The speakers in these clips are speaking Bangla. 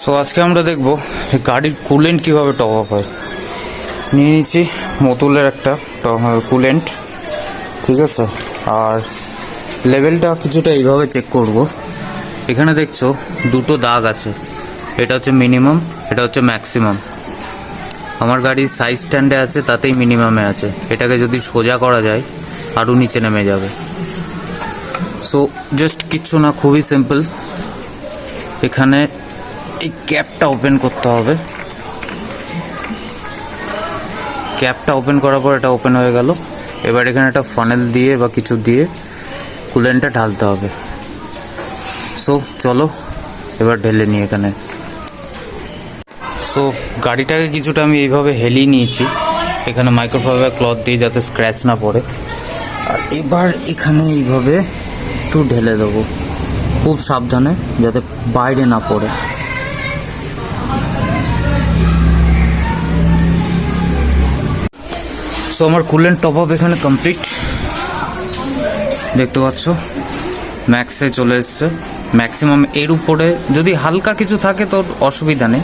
সো আজকে আমরা দেখব যে গাড়ির কুলেন্ট কীভাবে টপ আপ হয়। নিয়ে নিচ্ছি মতুলের একটা কুলেন্ট, ঠিক আছে। আর লেভেলটা কিছুটা এইভাবে চেক করব। এখানে দেখছো দুটো দাগ আছে, এটা হচ্ছে মিনিমাম, এটা হচ্ছে ম্যাক্সিমাম। আমার গাড়ির সাইজ স্ট্যান্ডে আছে, তাতেই মিনিমামে আছে। এটাকে যদি সোজা করা যায় আরও নিচে নেমে যাবে। সো জাস্ট কিচ্ছু না, খুবই সিম্পল। এখানে এই ক্যাপটা ওপেন করতে হবে। ক্যাপটা ওপেন করার পর এটা ওপেন হয়ে গেল। এবার এখানে একটা ফানেল দিয়ে বা কিছু দিয়ে কুলেন্টটা ঢালতে হবে। সো চলো এবার ঢেলে নিই এখানে। সো গাড়িটাকে কিছুটা আমি এইভাবে হেলিয়ে নিয়েছি, এখানে মাইক্রোফাইবার ক্লথ দিয়ে যাতে স্ক্র্যাচ না পড়ে। আর এবার এখানে এইভাবে একটু ঢেলে দেবো, খুব সাবধানে যাতে বাইরে না পড়ে। সো আমার কুলেন্ট টপ আপ এখানে কমপ্লিট, দেখতে পাচ্ছ ম্যাক্সে চলে এসছে। ম্যাক্সিমাম এর উপরে যদি হালকা কিছু থাকে তো অসুবিধা নেই।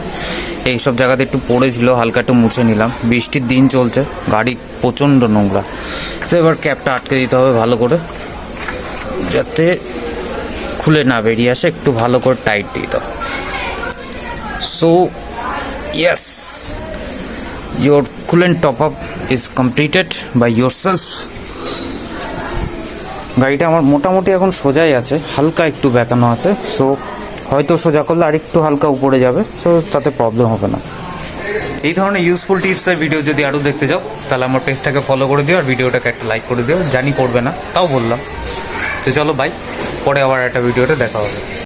এইসব জায়গাতে একটু পড়েছিল, হালকা একটু মুছে নিলাম। বৃষ্টির দিন চলছে, গাড়ি প্রচণ্ড নোংরা। তো এবার ক্যাপটা আটকে দিতে হবে ভালো করে, যাতে খুলে না বেরিয়ে আসে। একটু ভালো করে টাইট দিয়ে দাও। So yes, your coolant top up is completed by yourself. গাড়িটা আমার মোটামুটি এখন সোজাই আছে, হালকা একটু বেঁকানো আছে। সো হয়তো সোজা করলে আর একটু হালকা উপরে যাবে, সো তাতে প্রবলেম হবে না। এই ধরনের ইউজফুল টিপসের ভিডিও যদি আরও দেখতে চাও তাহলে আমার পেজটাকে ফলো করে দিও, আর ভিডিওটাকে একটা লাইক করে দিও। জানি করবে না, তাও বললাম। তো চলো বাই, পরে আবার একটা ভিডিওতে দেখা হবে।